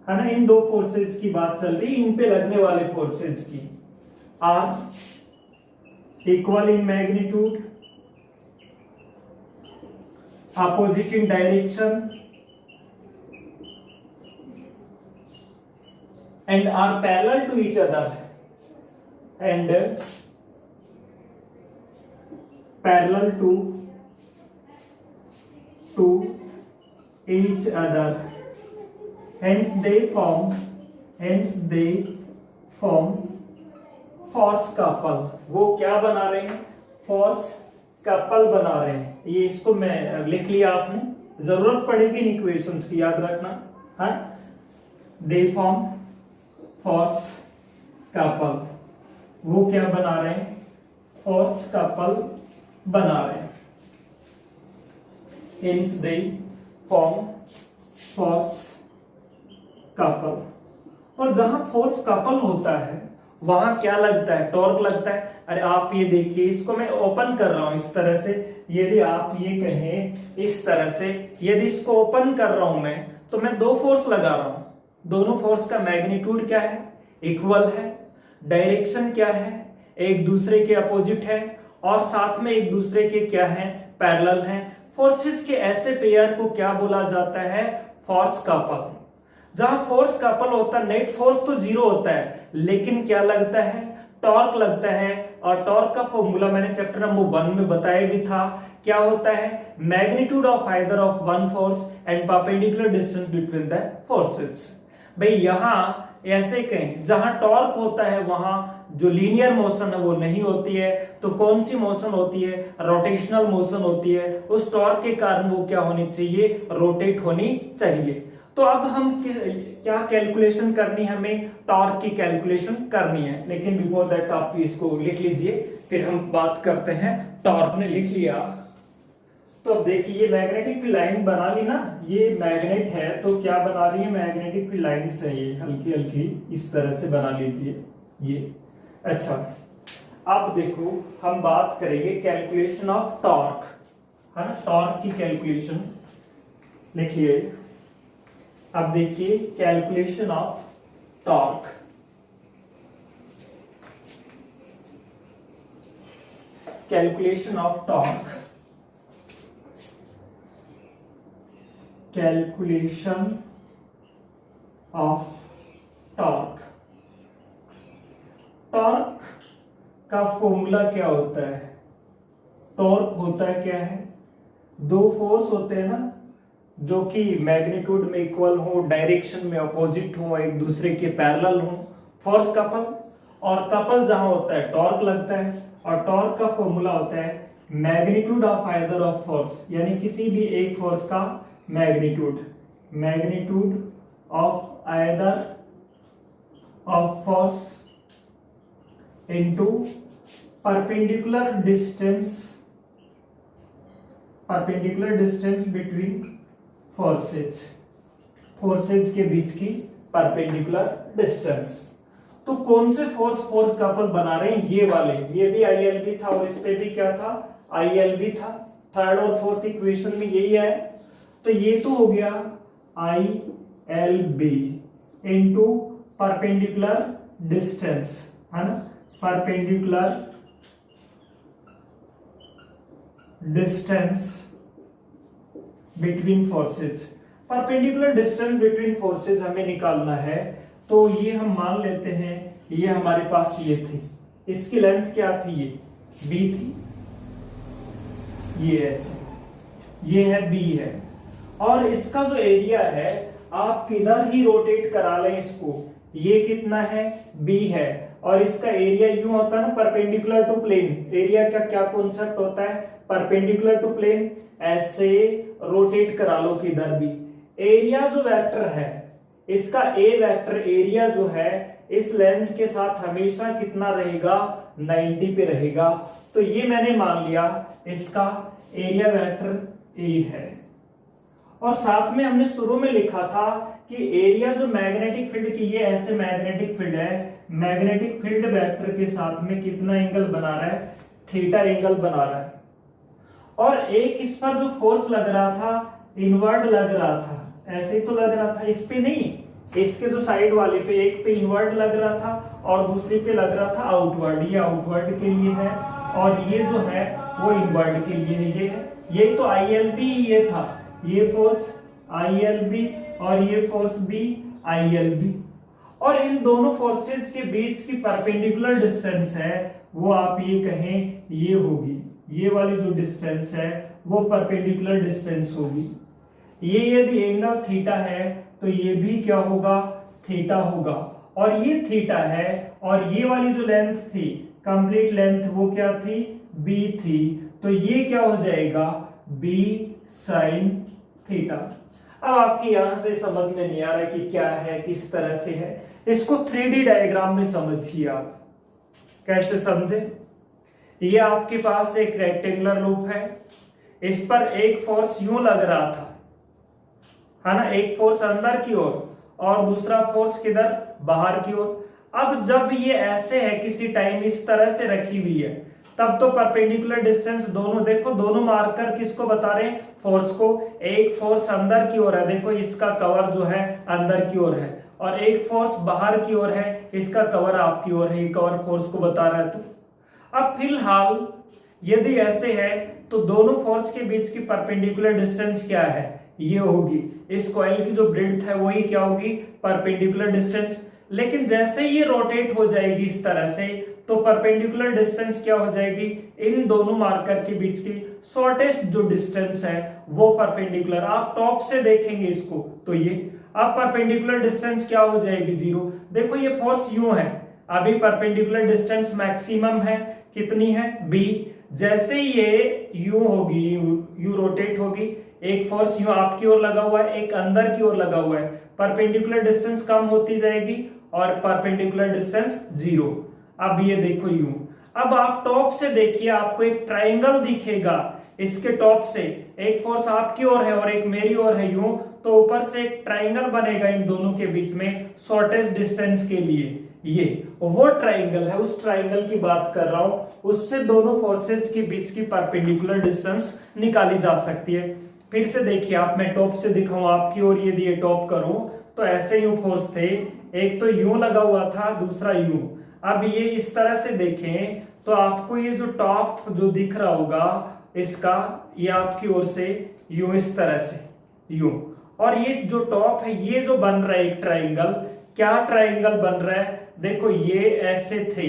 है ना। इन दो फोर्सेस की बात चल रही, इन पे लगने वाले फोर्सेस की। Are equal in magnitude, opposite in direction, and are parallel to each other, and parallel to each other, hence they form force couple. वो क्या बना रहे हैं, फोर्स कपल बना रहे हैं। ये इसको मैं लिख लिया, आपने जरूरत पड़ेगी इन इक्वेशंस की, याद रखना है। दे फॉर्म फोर्स कपल, वो क्या बना रहे हैं, फोर्स कपल बना रहे हैं। Hence they form force couple. और जहां फोर्स कपल होता है वहां क्या लगता है, टॉर्क लगता है। अरे आप ये देखिए, इसको मैं ओपन कर रहा हूं इस तरह से, यदि आप ये कहें इस तरह से, यदि इसको ओपन कर रहा हूं मैं, तो मैं दो फोर्स लगा रहा हूं। दोनों फोर्स का मैग्नीट्यूड क्या है, इक्वल है। डायरेक्शन क्या है, एक दूसरे के अपोजिट है, और साथ में एक दूसरे के क्या है, पैरेलल हैं। फोर्सेस के ऐसे पेयर को क्या बोला जाता है, फोर्स कपल। जहां फोर्स कपल होता है, नेट फोर्स तो 0 होता है, लेकिन क्या लगता है, टॉर्क लगता है। और टॉर्क का फॉर्मूला मैंने चैप्टर नंबर 1 में बताया भी था, क्या होता है, magnitude of either of one force and perpendicular distance between the forces. भाई यहाँ ऐसे कहें जहां टॉर्क होता है वहां जो लीनियर मोशन है वो नहीं होती है, तो कौन सी मोशन होती है, रोटेशनल मोशन होती है। उस टॉर्क के कारण वो क्या होनी चाहिए, रोटेट होनी चाहिए। तो अब हम क्या कैलकुलेशन करनी है, हमें टॉर्क की कैलकुलेशन करनी है। लेकिन बिफोर दैट आप इसको लिख लीजिए, फिर हम बात करते हैं। टॉर्क ने लिख लिया, तो अब देखिए ये मैग्नेटिक फील्ड लाइन बना ली ना, ये मैग्नेट है तो क्या बना रही है, मैग्नेटिक फील्ड लाइंस है ये हल्की हल्की इस तरह से बना लीजिए ये। अच्छा, अब देखो हम बात करेंगे कैलकुलेशन ऑफ टॉर्क, है ना, टॉर्क की कैलकुलेशन लिखिए। अब देखिए calculation of torque, calculation of torque, calculation of torque. Torque का फॉर्मूला क्या होता है, टॉर्क होता है क्या है, दो फोर्स होते हैं ना जो कि मैग्नीट्यूड में इक्वल हो, डायरेक्शन में अपोजिट हो, एक दूसरे के पैरेलल हो, फोर्स कपल। और कपल जहां होता है टॉर्क लगता है, और टॉर्क का फॉर्मूला होता है magnitude of either of force, यानी किसी भी एक फोर्स का magnitude, magnitude of either of force into perpendicular distance, perpendicular distance between forces, forces के बीच की परपेंडिकुलर डिस्टेंस। तो कौन से फोर्स फोर्स कपल बना रहे हैं, ये वाले, ये भी ILB था और इस पे भी क्या था, ILB था। थर्ड और फोर्थ इक्वेशन में यही है, तो ये तो हो गया ILB इनटू परपेंडिकुलर डिस्टेंस, है ना, perpendicular distance between forces. Perpendicular distance between forces हमें निकालना है, तो ये हम मान लेते हैं ये हमारे पास ये थी, इसकी लेंथ क्या थी, ये B थी, ये ऐसे, ये है B है, और इसका जो एरिया है आप किधर ही रोटेट करा लें इसको, ये कितना है, B है, और इसका एरिया यूं होता है ना परपेंडिकुलर टू प्लेन। एरिया का क्या कॉन्सेप्ट होता है, परपेंडिकुलर टू प्लेन, ऐसे रोटेट करा लो किधर भी। एरिया जो वेक्टर है इसका A वेक्टर एरिया जो है इस लेंथ के साथ हमेशा कितना रहेगा, 90 पे रहेगा। तो ये मैंने मान लिया इसका एरिया वेक्टर A है। और साथ में हमने शुरू में लिखा था कि एरिया जो मैग्नेटिक फील्ड की, ये ऐसे मैग्नेटिक फील्ड है, मैग्नेटिक फील्ड वेक्टर के साथ में कितना एंगल बना रहा है, थीटा एंगल बना रहा है। और एक इस पर जो फोर्स लग रहा था इनवर्ड लग रहा था, ऐसे ही तो लग रहा था, इस पे नहीं, इसके जो साइड वाले पे, एक पे इनवर्ड लग रहा था और दूसरे पे लग रहा था आउटवर्ड। ये आउटवर्ड के लिए है और ये जो है वो इनवर्ड के लिए है, ये है, ये तो ILB ये था, ये फोर्स ILB और ये फोर्स भी ILB। और इन दोनों फोर्सेज के बीच की परपेंडिकुलर डिस्टेंस है वो आप ये कहें ये होगी, ये वाली जो डिस्टेंस है वो परपेंडिकुलर डिस्टेंस होगी। ये यदि एंगल थीटा है तो ये भी क्या होगा, थीटा होगा। और ये थीटा है और ये वाली जो लेंथ थी, कंप्लीट लेंथ, वो क्या थी, B थी, तो ये क्या हो जाएगा, B sin थीटा। अब आपकी यहां से समझ में नहीं आ रहा कि क्या है, किस तरह से है, इसको 3D डायग्राम में समझिए आप। कैसे समझे, ये आपके पास एक रेक्टेंगुलर लूप है, इस पर एक फोर्स यूं लग रहा था, है ना, एक फोर्स अंदर की ओर और दूसरा फोर्स किधर, बाहर की ओर। अब जब ये ऐसे है किसी टाइम इस तरह से रखी हुई है, तब तो परपेंडिकुलर डिस्टेंस दोनों, देखो दोनों मार्कर किसको बता रहे हैं, फोर्स को। एक फोर्स अंदर की ओर है, देखो इसका कवर जो है अंदर की ओर है, और एक फोर्स बाहर की ओर है, इसका कवर आपकी ओर है, ये कवर फोर्स को बता रहा है। तो अब फिलहाल यदि ऐसे है तो दोनों फोर्स के बीच की परपेंडिकुलर डिस्टेंस क्या है, ये होगी। इस कॉइल की जो ब्रेड्थ है वही क्या होगी, परपेंडिकुलर डिस्टेंस। लेकिन जैसे ही ये रोटेट हो जाएगी इस तरह से, तो परपेंडिकुलर डिस्टेंस क्या हो जाएगी, इन दोनों मार्कर के बीच की शॉर्टेस्ट जो डिस्टेंस है वो परपेंडिकुलर। आप टॉप से देखेंगे इसको तो ये, अब परपेंडिकुलर डिस्टेंस क्या हो जाएगी 0। देखो ये फोर्स यूं है, अभी परपेंडिकुलर डिस्टेंस मैक्सिमम है, कितनी है b। जैसे ये यूं होगी, यू रोटेट होगी, एक फोर्स यूं आपकी ओर लगा हुआ है, एक अंदर की ओर लगा हुआ है, परपेंडिकुलर डिस्टेंस कम होती जाएगी और परपेंडिकुलर डिस्टेंस 0। अब ये देखो यूं, अब आप टॉप से देखिए, आपको एक ट्राइंगल दिखेगा, इसके टॉप से एक फोर्स आपकी ओर है और एक मेरी ओर है यूं, तो ऊपर से एक ट्राइंगल बनेगा इन दोनों के बीच में शॉर्टेस्ट डिस्टेंस के लिए। ये वो ट्राइंगल है, उस ट्राइंगल की बात कर रहा हूं, उससे दोनों फोर्सेज के बीच की परपेंडिकुलर डिस्टेंस निकाली जा सकती है। फिर से देखिए आप, मैं टॉप से दिखाऊं आपकी ओर, यदि ये टॉप करूं तो ऐसे यूं फोर्स थे, एक तो यूं लगा हुआ था, दूसरा यूं। अब ये इस तरह से देखें तो आपको ये जो टॉप जो दिख रहा होगा इसका, ये आपकी ओर से यूं इस तरह से यूं, और ये जो टॉप है ये जो बन रहा है एक ट्राइंगल, क्या ट्राइंगल बन रहा है, देखो ये ऐसे थे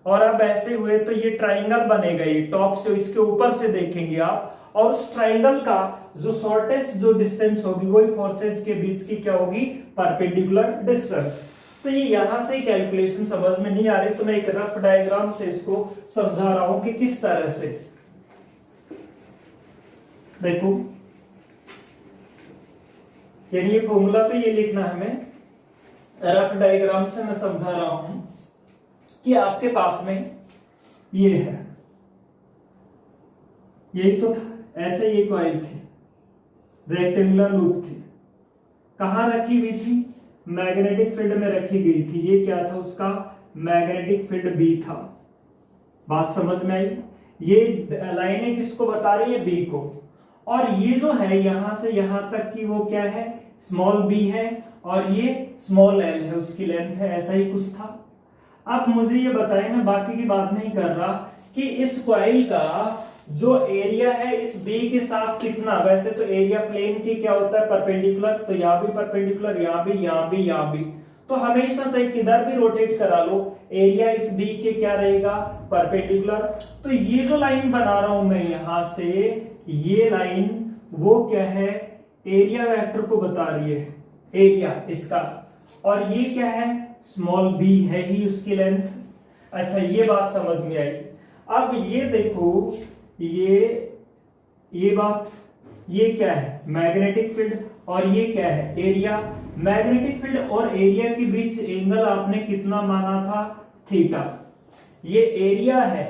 और अब ऐसे हुए तो ये ट्राइंगल बनेगा, ये टॉप से, इसके ऊपर से देखेंगे आप, और उस ट्राइंगल का जो शॉर्टेस्ट जो डिस्टेंस होगी वही फोर्सेज के बीच की क्या होगी, परपेंडिकुलर डिस्टेंस। तो ये यहां से कैलकुलेशन समझ में नहीं आ रही तो मैं एक रफ डायग्राम से इसको समझा रहा हूं कि किस तरह से। देखो यानी ये फॉर्मूला तो ये लिखना है हमें, रफ डायग्राम से मैं समझा रहा हूं कि आपके पास में ये है, यही तो था, ऐसे ये कॉइल थी, रेक्टेंगुलर लूप थी, कहां रखी हुई थी, मैग्नेटिक फील्ड में रखी गई थी। ये क्या था, उसका मैग्नेटिक फील्ड बी था। बात समझ में आई। ये लाइनें किसको बता रही है, बी को, और ये जो है यहां से यहां तक की वो क्या है, स्मॉल बी है, और ये स्मॉल एल है, उसकी लेंथ है, ऐसा ही कुछ था। अब मुझे ये बताएं, मैं बाकी की बात नहीं कर रहा, कि इस कॉइल का जो एरिया है इस बी के साथ कितना, वैसे तो एरिया प्लेन की क्या होता है, परपेंडिकुलर, तो यहां भी परपेंडिकुलर, यहां भी, यहां भी, यहां भी, तो हमेशा चाहे किधर भी रोटेट करा लो एरिया इस बी के क्या रहेगा, परपेंडिकुलर। तो ये जो लाइन बना रहा हूं मैं यहां से, ये लाइन वो क्या है, एरिया वेक्टर को बता रही है, एरिया इसका, और ये क्या है, स्मॉल बी है ही उसकी लेंथ। अच्छा ये बात समझ में आई। अब ये देखो, ये बात, ये क्या है, मैग्नेटिक फील्ड, और ये क्या है, एरिया। मैग्नेटिक फील्ड और एरिया के बीच एंगल आपने कितना माना था, थीटा। ये एरिया है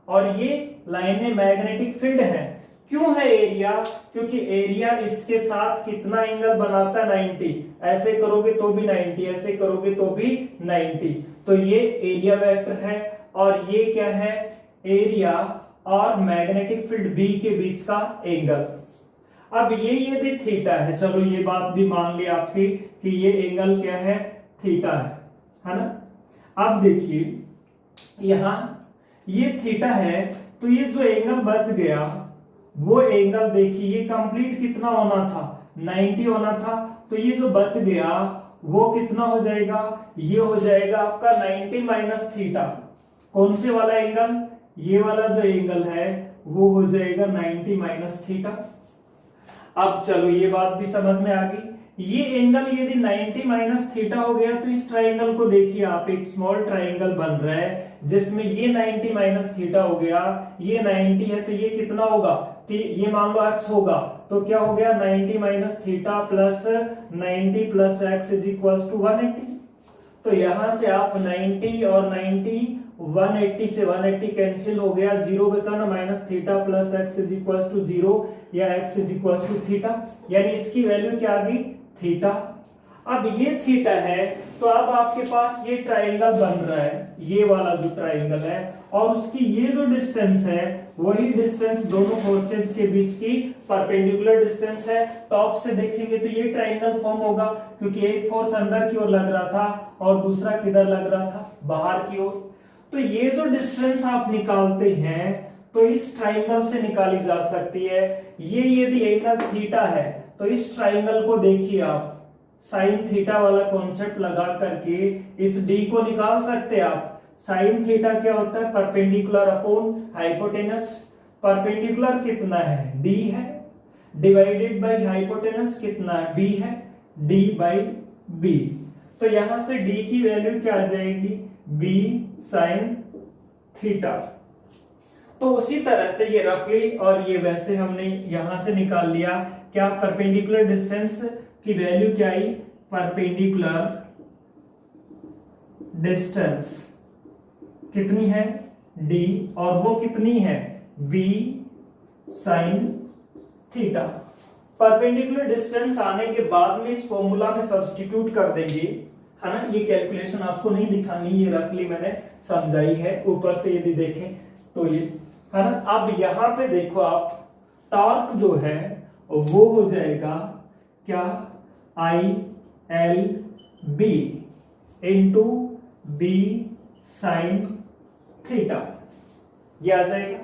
और ये लाइनें मैग्नेटिक फील्ड है। क्यों है एरिया, क्योंकि एरिया इसके साथ कितना एंगल बनाता है, 90। ऐसे करोगे तो भी 90, ऐसे करोगे तो भी 90। तो ये एरिया वेक्टर है, और ये क्या है, एरिया और मैग्नेटिक फील्ड बी के बीच का एंगल। अब ये यदि थीटा है, चलो ये बात भी मान ली आपकी कि ये एंगल क्या है, थीटा है ना। अब देखिए यहां ये थीटा है, तो ये जो एंगल बच गया वो एंगल देखिए, ये कंप्लीट कितना होना था, 90 होना था, तो ये जो बच गया वो कितना हो जाएगा, ये हो जाएगा आपका 90 माइनस थीटा। कौन से वाला एंगल, ये वाला जो एंगल है वो हो जाएगा 90 माइनस थीटा। अब चलो ये बात भी समझ में आ गई। ये एंगल यदि 90 माइनस थीटा हो गया तो इस ट्राइंगल को देखिए आप, एक स्मॉल ट्राइंगल बन रहा है जिसमें ये 90 माइनस थीटा हो गया, ये 90 है, तो ये कितना होगा, ये मान लो x होगा, तो क्या हो गया 90 माइनस थीटा प्लस 90 प्लस एक्स इज इक्वल टू 180। तो यहां से आप 90 और 90, 180 से 180 कैंसिल हो गया, जीरो बचा ना, minus theta plus X is equal to 0 या X is equal to theta, यानी इसकी वैल्यू क्या आ गई, थीटा। अब ये थीटा है तो अब आपके पास ये ट्राइंगल बन रहा है, ये वाला जो ट्राइंगल है, और उसकी ये जो डिस्टेंस है वही डिस्टेंस दोनों फोर्सेज के बीच की परपेंडिकुलर डिस्टेंस है। टॉप से देखेंगे तो ये ट्राइंगल फॉर्म होगा, क्योंकि एक फोर्स अंदर की ओर लग रहा था और दूसरा किधर लग रहा था, बाहर की ओर। तो ये जो डिस्टेंस आप निकालते हैं तो इस ट्राइंगल से निकाली जा सकती है। ये यदि एंगल थीटा है तो इस ट्राइंगल को देखिए आप, साइन थीटा वाला कॉन्सेप्ट लगा करके इस डी को निकाल सकते हैं आप। साइन थीटा क्या होता है, परपेंडिकुलर अपॉन हाइपोटेनस। परपेंडिकुलर कितना है, डी है, डिवाइडेड बाय हाइपोटेनस कितना है, बी है। D by B. तो यहां से डी की वैल्यू क्या आ जाएगी, बी साइन थीटा। तो उसी तरह से ये रफली और ये वैसे हमने यहां से निकाल लिया। क्या परपेंडिकुलर डिस्टेंस की वैल्यू क्या आई, परपेंडिकुलर डिस्टेंस कितनी है, डी, और वो कितनी है, B sine theta. Perpendicular distance आने के बाद में इस फॉर्मूला में सब्स्टिट्यूट कर देंगे, है ना। ये कैलकुलेशन आपको नहीं दिखानी, ये रफली मैंने समझाई है। ऊपर से यदि देखें तो ये, है ना। अब यहां पे देखो आप, टॉर्क जो है वो हो जाएगा क्या, I L B into B sine theta, ये आ जाएगा।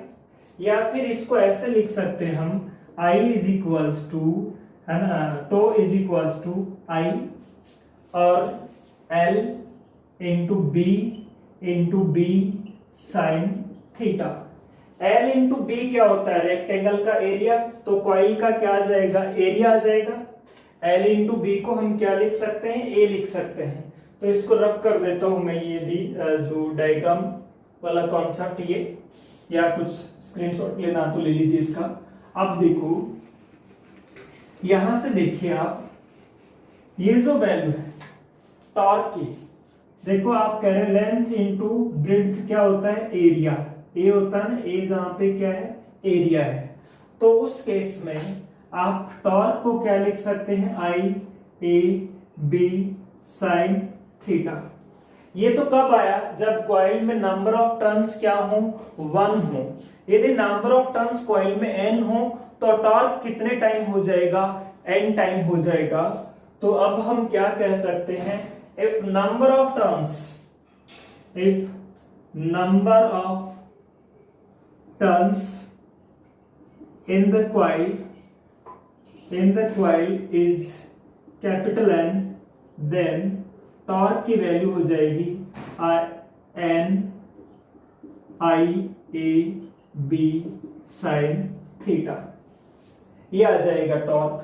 या फिर इसको ऐसे लिख सकते हैं हम, I इज इक्वल्स टू, है ना, tau is equals to I और L into B sine theta. L into B क्या होता है, रेक्टेंगल का एरिया, तो कॉइल का क्या आ जाएगा, एरिया आ जाएगा। L इंटू बी को हम क्या लिख सकते हैं, A लिख सकते हैं। तो इसको रफ कर देता हूं मैं, ये जो डायग्राम वाला कॉन्सेप्ट, ये या कुछ स्क्रीनशॉट लेना तो ले लीजिए इसका। अब देखो यहां से देखिए आप, ये जो वैल्यू है टॉर्क की, देखो आप कह रहे हैं लेंथ इंटू ब्रेड्थ क्या होता है, एरिया, ए होता है ना, ए जहां पे क्या है, एरिया है। तो उस केस में आप टॉर्क को क्या लिख सकते हैं, आई ए बी साइन थीटा। ये तो कब आया, जब कॉइल में नंबर ऑफ टर्न्स क्या हो, 1 हो। यदि नंबर ऑफ टर्न्स कॉइल में n हो तो टॉर्क कितने टाइम हो जाएगा, n टाइम हो जाएगा। तो अब हम क्या कह सकते हैं, if number of turns in the coil is capital N, then torque की वैल्यू हो जाएगी N I A B sine theta, ये आ जाएगा टॉर्क।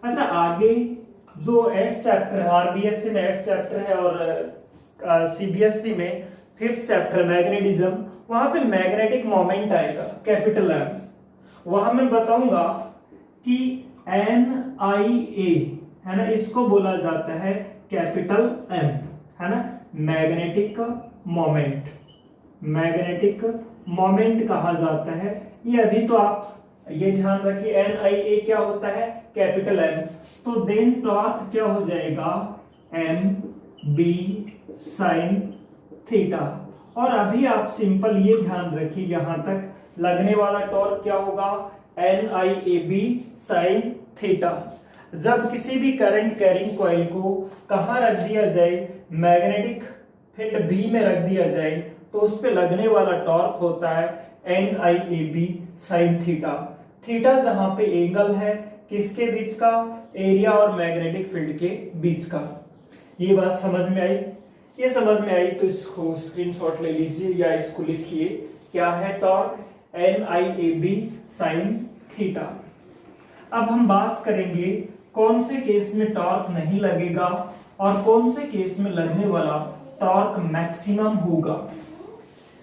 अच्छा, आगे जो 8th चैप्टर है, RBSC में 8th चैप्टर है और CBSE में 5th चैप्टर मैग्नेटिज्म, वहां पे मैग्नेटिक मोमेंट आएगा कैपिटल M। वहां मैं बताऊंगा कि NIA, है ना, इसको बोला जाता है कैपिटल M, है ना, मैग्नेटिक मोमेंट कहा जाता है। ये अभी तो आप ये ध्यान रखिए, NIA क्या होता है, कैपिटल M। तो देन टॉर्क क्या हो जाएगा, MB साइन थीटा। और अभी आप सिंपल ये ध्यान रखिए, यहां तक लगने वाला टॉर्क क्या होगा, NIAB साइन थीटा। जब किसी भी करंट कैरिंग कॉइल को कहां रख दिया जाए, मैग्नेटिक फील्ड B में रख दिया जाए, तो उस पे लगने वाला टॉर्क होता है NIAB साइन थीटा। थीटा जहां पे एंगल है किसके बीच का, एरिया और मैग्नेटिक फील्ड के बीच का। ये बात समझ में आई, ये समझ में आई तो इसको स्क्रीनशॉट ले लीजिए या इसको लिखिए, क्या है टॉर्क, NIAB साइन थीटा। अब हम बात करेंगे कौन से केस में टॉर्क नहीं लगेगा और कौन से केस में लगने वाला टॉर्क मैक्सिमम होगा।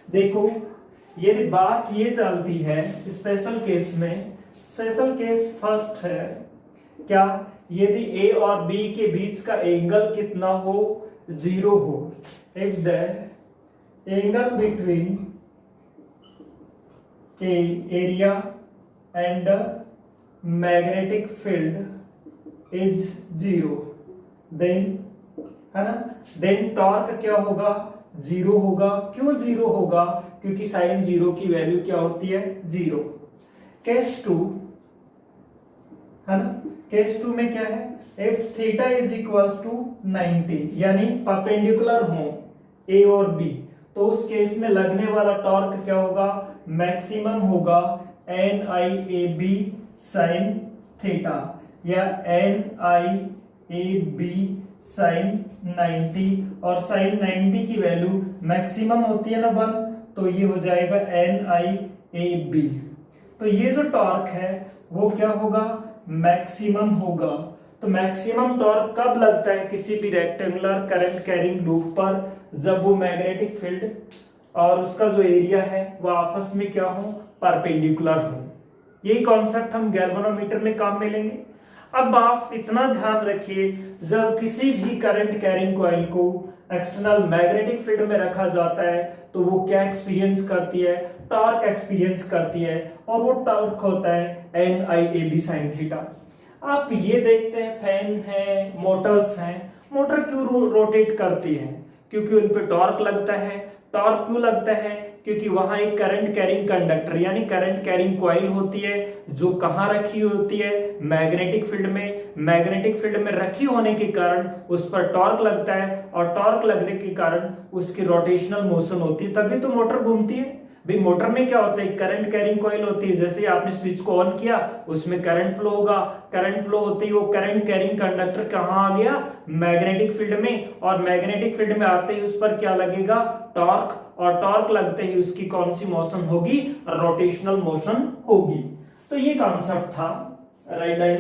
देखो, यदि बात ये चलती है स्पेशल केस में, स्पेशल केस फर्स्ट है क्या, यदि ए और बी के बीच का एंगल कितना हो, 0 हो। If the angle between A area and magnetic field is 0, then, है ना, देन टॉर्क क्या होगा, 0 होगा। क्यों 0 होगा, क्योंकि साइन 0 की वैल्यू क्या होती है, 0। केस 2, है ना, केस 2 में क्या है, if theta is equals to 90, यानी परपेंडिकुलर हो ए और बी, तो उस केस में लगने वाला टॉर्क क्या होगा, मैक्सिमम होगा NIAB साइन थीटा या NIAB साइन 90, और साइन 90 की वैल्यू मैक्सिमम होती है ना 1, तो ये हो जाएगा NIAB। तो ये जो टॉर्क है वो क्या होगा, मैक्सिमम होगा। तो मैक्सिमम टॉर्क कब लगता है किसी भी रेक्टेंगुलर करंट कैरिंग लूप पर, जब वो मैग्नेटिक फील्ड और उसका जो एरिया है वो आपस में क्या हो, परपेंडिकुलर हो। यही कॉन्सेप्ट हम गैल्वेनोमीटर में काम में लेंगे। अब आप इतना ध्यान रखिए, जब किसी भी करंट कैरिंग कॉइल को एक्सटर्नल मैग्नेटिक फील्ड में रखा जाता है तो वो क्या एक्सपीरियंस करती है, टॉर्क एक्सपीरियंस करती है, और वो टॉर्क होता है NIAB sin थीटा। आप ये देखते हैं फैन है, मोटर्स हैं, मोटर क्यों रोटेट करती है, क्योंकि उन पे टॉर्क लगता है। टॉर्क क्यों लगता है, क्योंकि वहां एक करंट कैरिंग कंडक्टर यानी करंट कैरिंग कॉइल होती है, जो कहां रखी होती है, मैग्नेटिक फील्ड में। मैग्नेटिक फील्ड में रखी होने के कारण उस पर टॉर्क लगता है, और टॉर्क लगने के कारण उसकी रोटेशनल मोशन होती है, तभी तो मोटर घूमती है। भाई मोटर में क्या होता है, करंट कैरिंग कॉइल होती है, जैसे आपने स्विच को ऑन किया उसमें करंट फ्लो होगा, करंट फ्लो होते ही वो करंट कैरिंग कंडक्टर कहां आ गया, मैग्नेटिक फील्ड में, और मैग्नेटिक फील्ड में आते ही उस पर क्या लगेगा, टॉर्क, और टॉर्क लगते ही उसकी कौन सी मोशन होगी, रोटेशनल मोशन होगी। तो ये कॉन्सेप्ट था। Write down